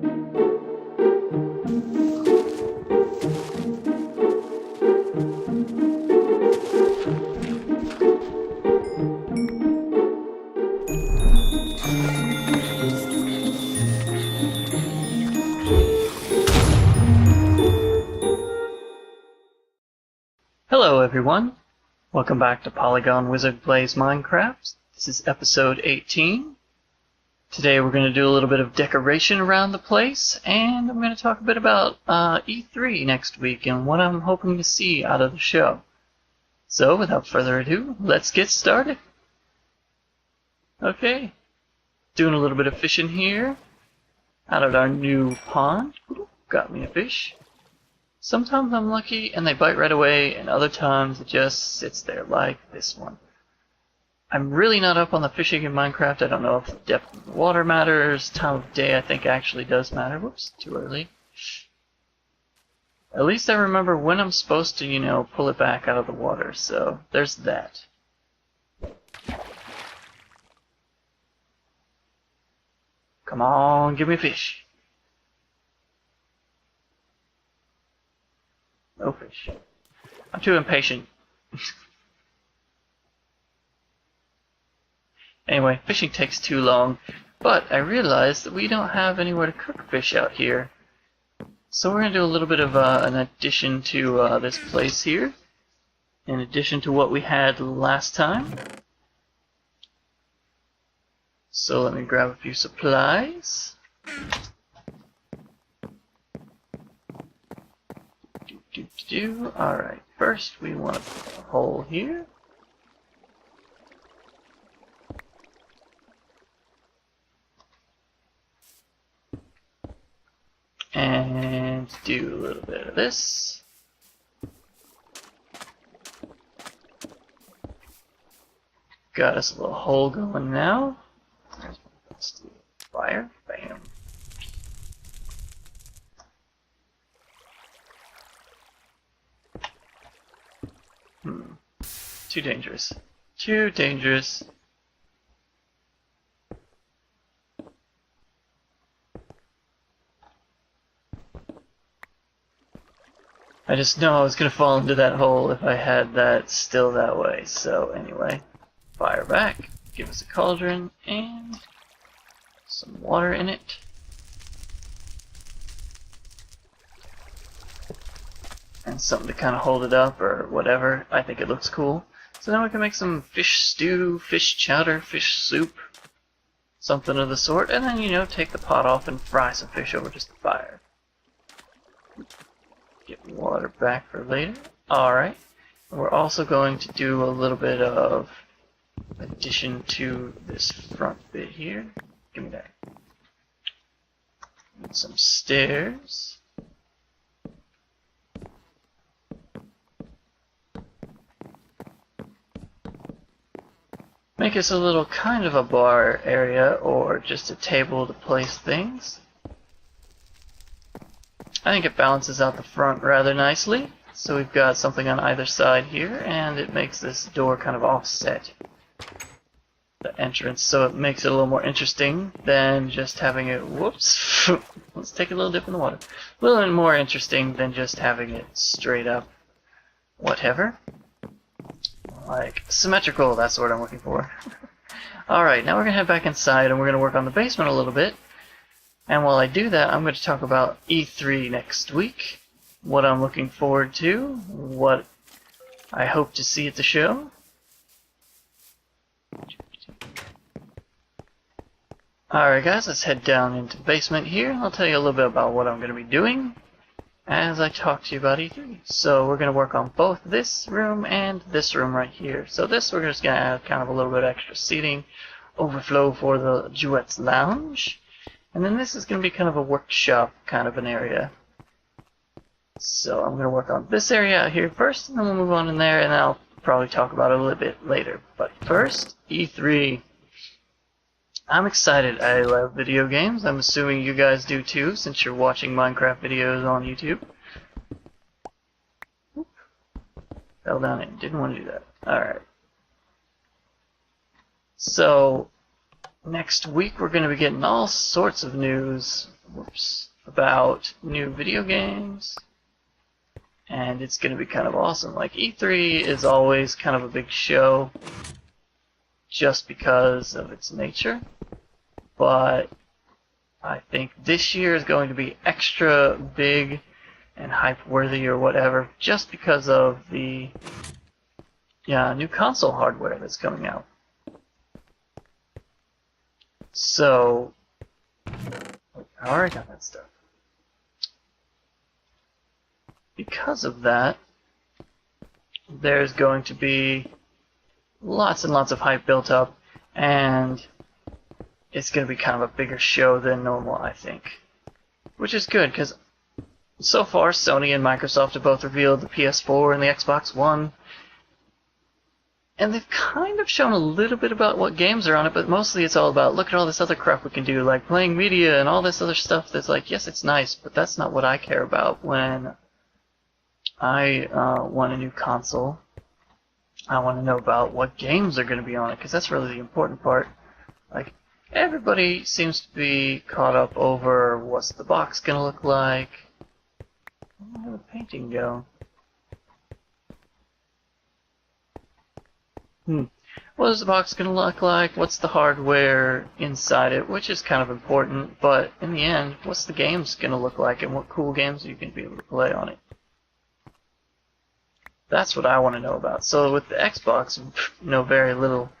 Hello everyone, welcome back to Polygon Wizard Plays Minecraft. This is episode 18. Today we're going to do a little bit of decoration around the place, and I'm going to talk a bit about E3 next week and what I'm hoping to see out of the show. So without further ado, let's get started. Okay, doing a little bit of fishing here out of our new pond. Got me a fish. Sometimes I'm lucky and they bite right away, and other times it just sits there like this one. I'm really not up on the fishing in Minecraft. I don't know if the depth of the water matters. Time of day I think actually does matter. Whoops, too early. At least I remember when I'm supposed to, pull it back out of the water, so there's that. Come on, give me a fish. No fish. I'm too impatient. Anyway, fishing takes too long, but I realized that we don't have anywhere to cook fish out here. So we're going to do a little bit of an addition to this place here, in addition to what we had last time. So let me grab a few supplies. Alright, first we want to put a hole here. And do a little bit of this. Got us a little hole going now. Let's do fire. Bam. Too dangerous. Too dangerous. I just know I was going to fall into that hole if I had that still that way. So anyway, fire back. Give us a cauldron and some water in it. And something to kind of hold it up or whatever. I think it looks cool. So then we can make some fish stew, fish chowder, fish soup, something of the sort, and then, take the pot off and fry some fish over just the fire. Get water back for later. Alright. We're also going to do a little bit of addition to this front bit here. Give me that. And some stairs. Make us a little kind of a bar area or just a table to place things. I think it balances out the front rather nicely. So we've got something on either side here, and it makes this door kind of offset the entrance, so it makes it a little more interesting than just having it, whoops, let's take a little dip in the water. A little more interesting than just having it straight up, whatever. Like symmetrical, that's the word I'm looking for. Alright, now we're going to head back inside and we're going to work on the basement a little bit. And while I do that, I'm going to talk about E3 next week, what I'm looking forward to, what I hope to see at the show. Alright guys, let's head down into the basement here. I'll tell you a little bit about what I'm going to be doing as I talk to you about E3. So we're going to work on both this room and this room right here. So this we're just going to add kind of a little bit extra seating, overflow for the Duet's Lounge. And then this is going to be kind of a workshop kind of an area. So I'm going to work on this area out here first, and then we'll move on in there, and I'll probably talk about it a little bit later. But first, E3. I'm excited. I love video games. I'm assuming you guys do too, since you're watching Minecraft videos on YouTube. Oop. Fell down in. Didn't want to do that. Alright. So, next week we're going to be getting all sorts of news about new video games, and it's going to be kind of awesome. Like, E3 is always kind of a big show just because of its nature, but I think this year is going to be extra big and hype-worthy or whatever just because of the new console hardware that's coming out. So, I already got that stuff. Because of that, there's going to be lots and lots of hype built up, and it's going to be kind of a bigger show than normal, I think. Which is good, because so far Sony and Microsoft have both revealed the PS4 and the Xbox One, and they've kind of shown a little bit about what games are on it, but mostly it's all about, look at all this other crap we can do, like playing media and all this other stuff that's like, yes, it's nice, but that's not what I care about when I want a new console. I want to know about what games are going to be on it, because that's really the important part. Like, everybody seems to be caught up over what's the box going to look like. Where did the painting go? What is the box going to look like? What's the hardware inside it? Which is kind of important, but in the end, what's the games going to look like and what cool games are you going to be able to play on it? That's what I want to know about. So with the Xbox, know very little.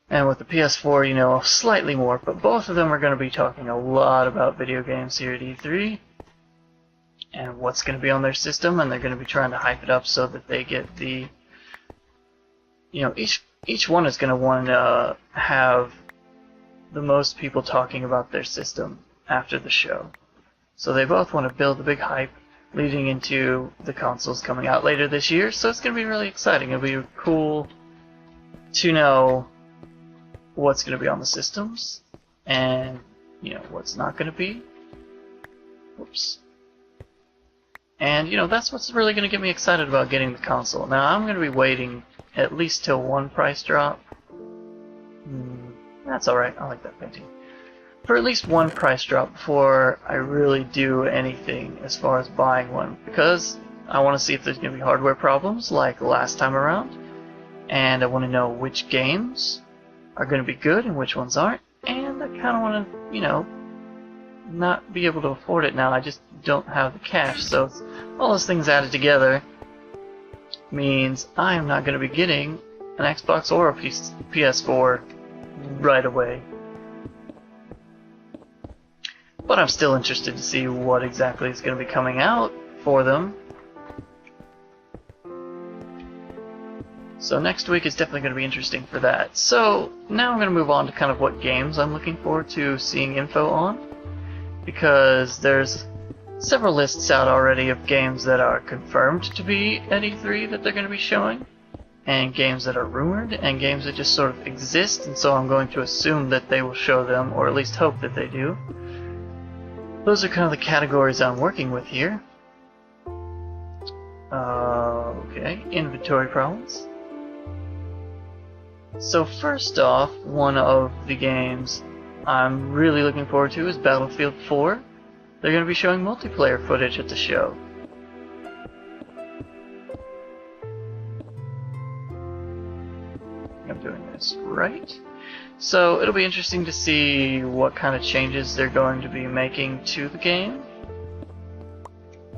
And with the PS4, you know slightly more. But both of them are going to be talking a lot about video games here at E3. And what's going to be on their system. And they're going to be trying to hype it up so that they get the... You know, each one is going to want to have the most people talking about their system after the show. So they both want to build a big hype leading into the consoles coming out later this year. So it's going to be really exciting. It'll be cool to know what's going to be on the systems and, you know, what's not going to be. Whoops. And, you know, that's what's really going to get me excited about getting the console. Now, I'm going to be waiting at least till one price drop. That's alright, I like that painting. For at least one price drop before I really do anything as far as buying one, because I want to see if there's going to be hardware problems like last time around, and I want to know which games are going to be good and which ones aren't, and I kind of want to, you know, not be able to afford it now. I just don't have the cash, so all those things added together means I am not going to be getting an Xbox or a PS4 right away. But I'm still interested to see what exactly is going to be coming out for them. So next week is definitely going to be interesting for that. So now I'm going to move on to kind of what games I'm looking forward to seeing info on, because there's several lists out already of games that are confirmed to be at E3 that they're going to be showing, and games that are rumored, and games that just sort of exist, and so I'm going to assume that they will show them, or at least hope that they do. Those are kind of the categories I'm working with here. Okay, inventory problems. So first off, one of the games I'm really looking forward to is Battlefield 4. They're going to be showing multiplayer footage at the show. I'm doing this right. So it'll be interesting to see what kind of changes they're going to be making to the game.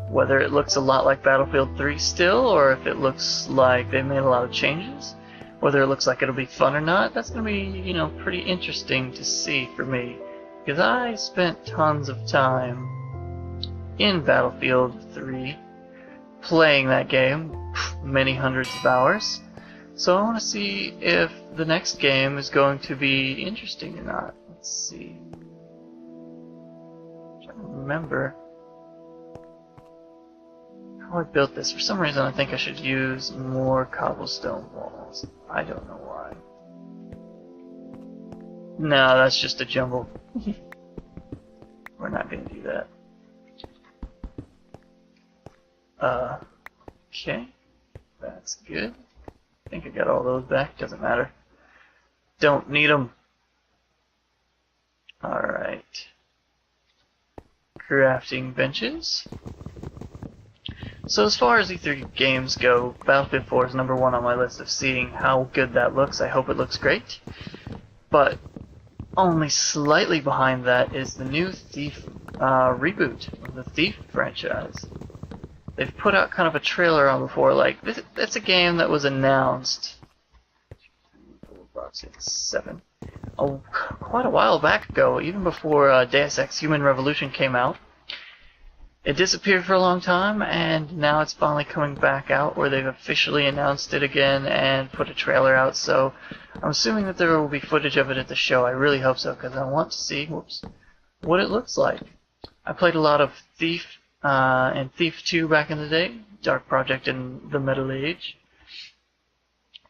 Whether it looks a lot like Battlefield 3 still, or if it looks like they've made a lot of changes. Whether it looks like it'll be fun or not, that's going to be, you know, pretty interesting to see for me. Because I spent tons of time in Battlefield 3 playing that game, many hundreds of hours. So I want to see if the next game is going to be interesting or not. Let's see. I'm trying to remember how I built this. For some reason I think I should use more cobblestone walls. I don't know why. No, that's just a jumble. We're not going to do that. Okay. That's good. I think I got all those back. Doesn't matter. Don't need them. crafting benches. So as far as E3 games go, Battlefield 4 is number 1 on my list of seeing how good that looks. I hope it looks great. But only slightly behind that is the new Thief reboot of the Thief franchise. They've put out kind of a trailer on before, like, that's a game that was announced 7 quite a while back ago, even before Deus Ex Human Revolution came out. It disappeared for a long time, and now it's finally coming back out, where they've officially announced it again and put a trailer out, so I'm assuming that there will be footage of it at the show. I really hope so, because I want to see what it looks like. I played a lot of Thief and Thief 2 back in the day, Dark Project in the Middle Age,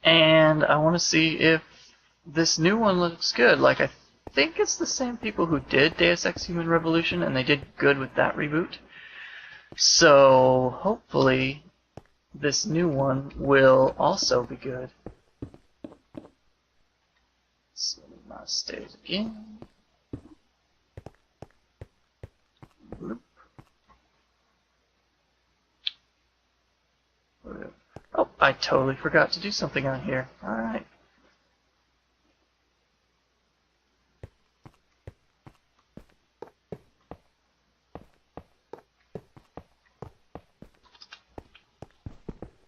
and I want to see if this new one looks good. Like, I think it's the same people who did Deus Ex Human Revolution, and they did good with that reboot. So, hopefully, this new one will also be good. So, my stage again. Bloop. Oh, I totally forgot to do something on here. Alright.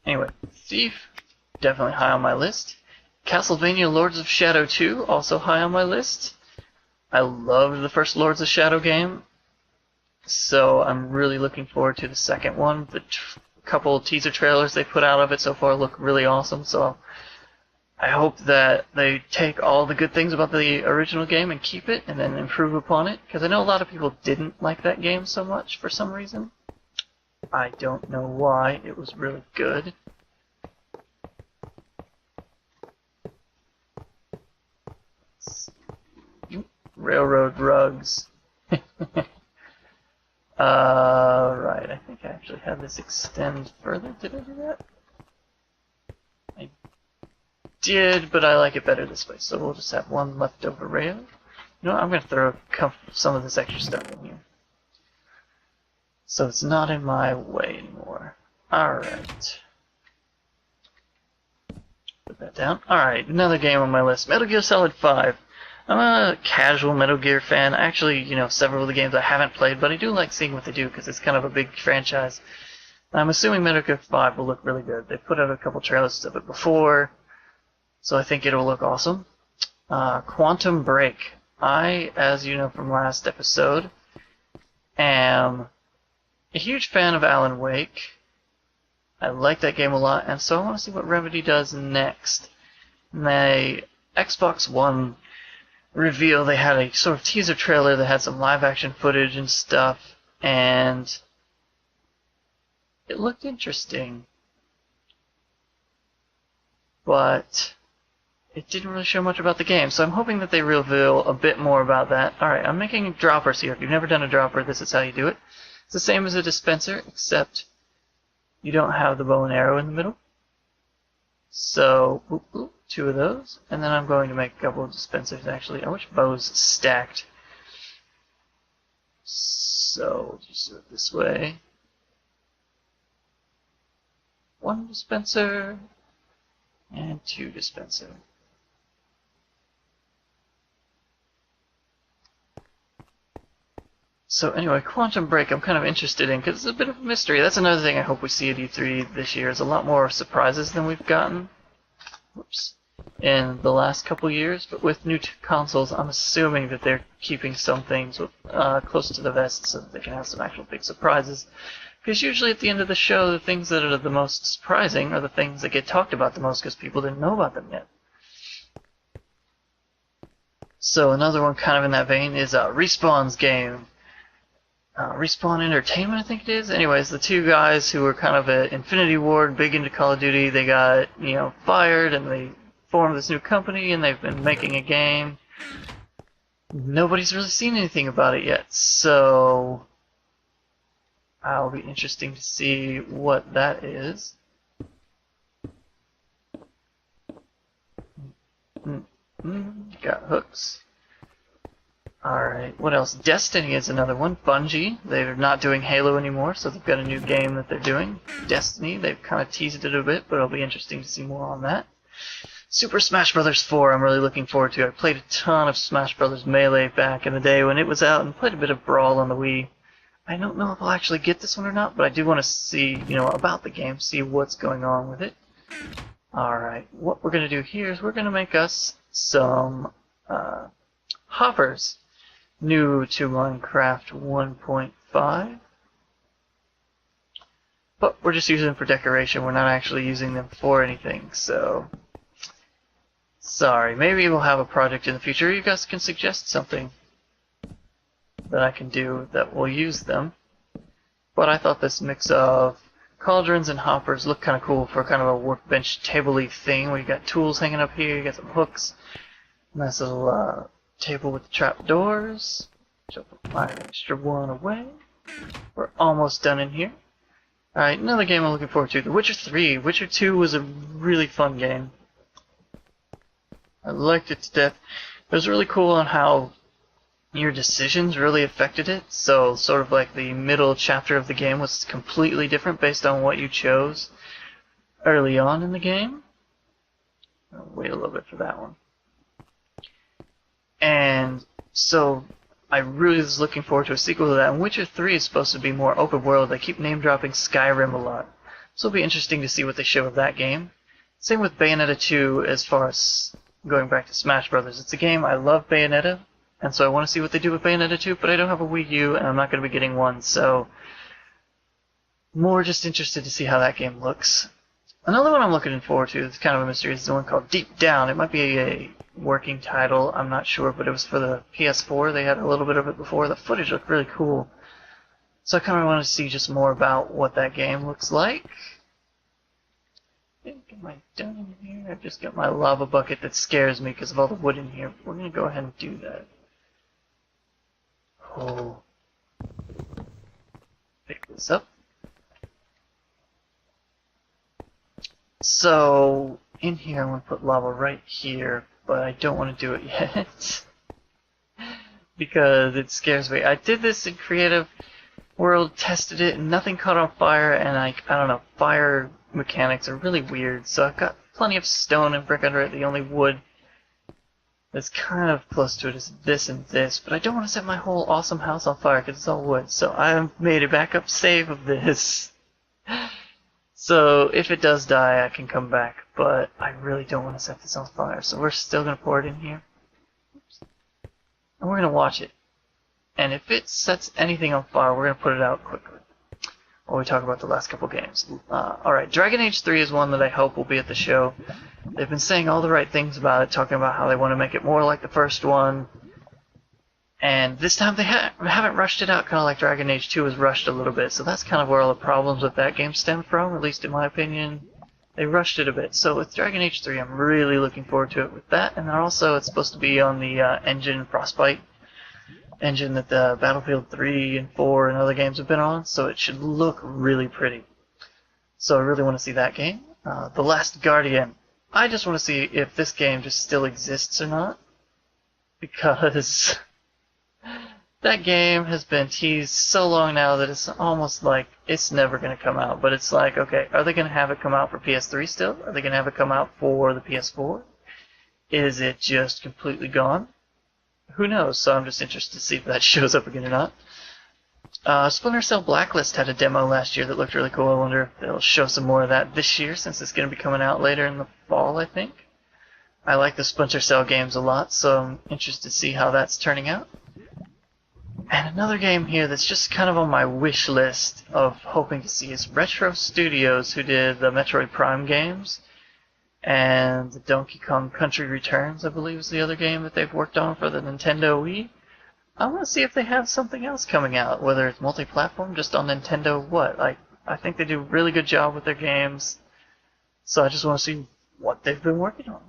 Anyway, Thief, definitely high on my list. Castlevania Lords of Shadow 2, also high on my list. I loved the first Lords of Shadow game, so I'm really looking forward to the second one. The couple teaser trailers they put out of it so far look really awesome, so I hope that they take all the good things about the original game and keep it, and then improve upon it, because I know a lot of people didn't like that game so much for some reason. I don't know why. It was really good. Railroad rugs. Right, I think I actually had this extend further. Did I do that? I did, but I like it better this way, so we'll just have one leftover rail. You know what? I'm going to throw some of this extra stuff in here, so it's not in my way anymore. Alright. Put that down. Alright, another game on my list. Metal Gear Solid 5. I'm a casual Metal Gear fan. Actually, you know, several of the games I haven't played, but I do like seeing what they do, because it's kind of a big franchise. I'm assuming Metal Gear 5 will look really good. They put out a couple trailers of it before, so I think it'll look awesome. Quantum Break. I, as you know from last episode, am a huge fan of Alan Wake. I like that game a lot, and so I want to see what Remedy does next. In the Xbox One reveal, they had a sort of teaser trailer that had some live action footage and stuff, and it looked interesting, but it didn't really show much about the game, so I'm hoping that they reveal a bit more about that. Alright, I'm making droppers here. If you've never done a dropper, this is how you do it. It's the same as a dispenser, except you don't have the bow and arrow in the middle. So, boop, boop, 2 of those, and then I'm going to make a couple of dispensers, actually. I wish bows stacked. So, we'll just do it this way. 1 dispenser, and 2 dispenser. So anyway, Quantum Break I'm kind of interested in, because it's a bit of a mystery. That's another thing I hope we see at E3 this year, is a lot more surprises than we've gotten in the last couple years. But with new consoles, I'm assuming that they're keeping some things close to the vest so that they can have some actual big surprises. Because usually at the end of the show, the things that are the most surprising are the things that get talked about the most because people didn't know about them yet. So another one kind of in that vein is Respawn's game. Respawn Entertainment, I think it is. Anyways, the 2 guys who were kind of at Infinity Ward, big into Call of Duty, they got, fired, and they formed this new company, and they've been making a game. Nobody's really seen anything about it yet, so it'll be interesting to see what that is. Got hooks. Alright, what else? Destiny is another one. Bungie, they're not doing Halo anymore, so they've got a new game that they're doing. Destiny, they've kind of teased it a bit, but it'll be interesting to see more on that. Super Smash Bros. 4 I'm really looking forward to. I played a ton of Smash Bros. Melee back in the day when it was out and played a bit of Brawl on the Wii. I don't know if I'll actually get this one or not, but I do want to see, about the game, see what's going on with it. Alright, what we're going to do here is we're going to make us some hoppers. New to Minecraft 1.5. But we're just using them for decoration. We're not actually using them for anything, so... Sorry, maybe we'll have a project in the future. You guys can suggest something that I can do that will use them. But I thought this mix of cauldrons and hoppers looked kind of cool for kind of a workbench table-y thing where you got tools hanging up here, you got some hooks, nice little table with the trap doors. So put my extra one away. We're almost done in here. Alright, another game I'm looking forward to. The Witcher 3. Witcher 2 was a really fun game. I liked it to death. It was really cool on how your decisions really affected it. So sort of like the middle chapter of the game was completely different based on what you chose early on in the game. I'll wait a little bit for that one. And so I really was looking forward to a sequel to that. And Witcher 3 is supposed to be more open world. They keep name dropping Skyrim a lot. So it'll be interesting to see what they show of that game. Same with Bayonetta 2 as far as going back to Smash Brothers. It's a game, I love Bayonetta, and so I want to see what they do with Bayonetta 2, but I don't have a Wii U, and I'm not going to be getting one, so more just interested to see how that game looks. Another one I'm looking forward to, it's kind of a mystery, is the one called Deep Down. It might be a working title, I'm not sure, but it was for the PS4. They had a little bit of it before. The footage looked really cool. So I kind of want to see just more about what that game looks like. Am I done in here? I've just got my lava bucket that scares me because of all the wood in here. We're going to go ahead and do that. Oh. Pick this up. So, in here I want to put lava right here, but I don't want to do it yet. Because it scares me. I did this in Creative World, tested it, and nothing caught on fire, and I don't know, fire mechanics are really weird, so I've got plenty of stone and brick under it. The only wood that's kind of close to it is this and this, but I don't want to set my whole awesome house on fire because it's all wood, so I've made a backup save of this. So if it does die, I can come back, but I really don't want to set this on fire, so we're still going to pour it in here. And we're going to watch it. And if it sets anything on fire, we're going to put it out quickly while we talk about the last couple games. Alright, Dragon Age 3 is one that I hope will be at the show. They've been saying all the right things about it, talking about how they want to make it more like the first one. And this time they haven't rushed it out, kind of like Dragon Age 2 was rushed a little bit. So that's kind of where all the problems with that game stem from, at least in my opinion. They rushed it a bit. So with Dragon Age 3, I'm really looking forward to it with that. And also it's supposed to be on the engine Frostbite engine that the Battlefield 3 and 4 and other games have been on, so it should look really pretty. So I really want to see that game. The Last Guardian. I just want to see if this game just still exists or not, because that game has been teased so long now that it's almost like it's never going to come out. But it's like, okay, are they going to have it come out for PS3 still? Are they going to have it come out for the PS4? Is it just completely gone? Who knows? So I'm just interested to see if that shows up again or not. Splinter Cell Blacklist had a demo last year that looked really cool. I wonder if they'll show some more of that this year, since it's going to be coming out later in the fall, I think. I like the Splinter Cell games a lot, so I'm interested to see how that's turning out. And another game here that's just kind of on my wish list of hoping to see is Retro Studios, who did the Metroid Prime games. And the Donkey Kong Country Returns, I believe, is the other game that they've worked on for the Nintendo Wii. I want to see if they have something else coming out, whether it's multi-platform, just on Nintendo, what. I think they do a really good job with their games, so I just want to see what they've been working on.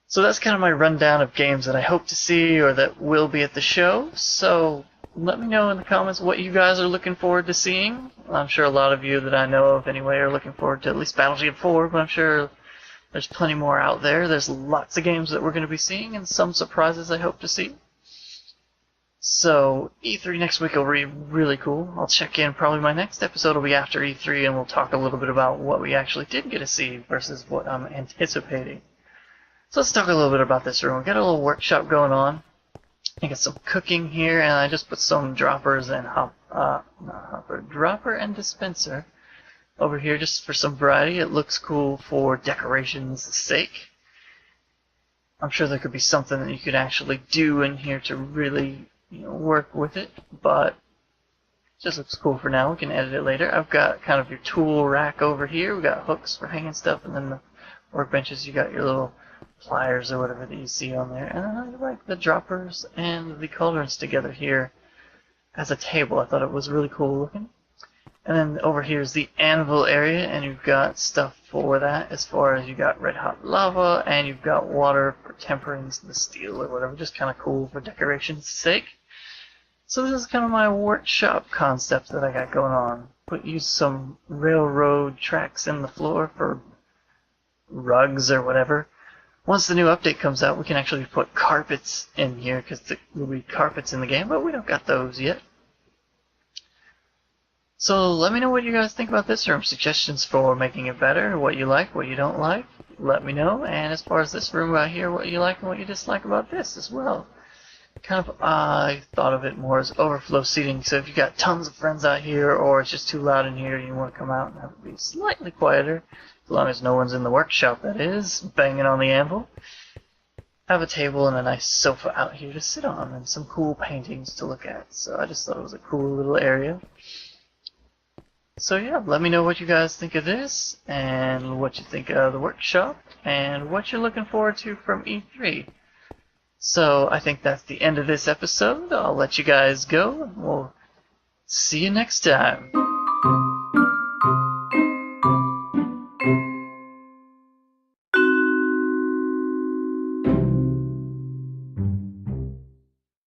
So that's kind of my rundown of games that I hope to see or that will be at the show. So let me know in the comments what you guys are looking forward to seeing. I'm sure a lot of you that I know of anyway are looking forward to at least Battlefield 4, but I'm sure there's plenty more out there. There's lots of games that we're going to be seeing and some surprises I hope to see. So E3 next week will be really cool. I'll check in. Probably my next episode will be after E3, and we'll talk a little bit about what we actually did get to see versus what I'm anticipating. So let's talk a little bit about this room. We got a little workshop going on. I got some cooking here, and I just put some droppers and dropper and dispenser over here just for some variety. It looks cool for decoration's sake. I'm sure there could be something that you could actually do in here to really, work with it, but it just looks cool for now. We can edit it later. I've got kind of your tool rack over here. We got hooks for hanging stuff, and then the workbenches, you got your little pliers or whatever that you see on there. And then I like the droppers and the cauldrons together here as a table. I thought it was really cool looking. And then over here is the anvil area, and you've got stuff for that as far as you got red hot lava, and you've got water for tempering the steel or whatever. Just kind of cool for decoration's sake. So this is kind of my workshop concept that I got going on. Use some railroad tracks in the floor for rugs or whatever. Once the new update comes out, we can actually put carpets in here, because there will be carpets in the game, but we don't got those yet. So let me know what you guys think about this room. Suggestions for making it better, what you like, what you don't like, let me know. And as far as this room out here, what you like and what you dislike about this as well. Kind of, I thought of it more as overflow seating. So if you got tons of friends out here, or it's just too loud in here and you want to come out and have it be slightly quieter, as long as no one's in the workshop, that is, banging on the anvil. Have a table and a nice sofa out here to sit on, and some cool paintings to look at. So I just thought it was a cool little area. So yeah, let me know what you guys think of this, and what you think of the workshop, and what you're looking forward to from E3. So I think that's the end of this episode. I'll let you guys go, and we'll see you next time.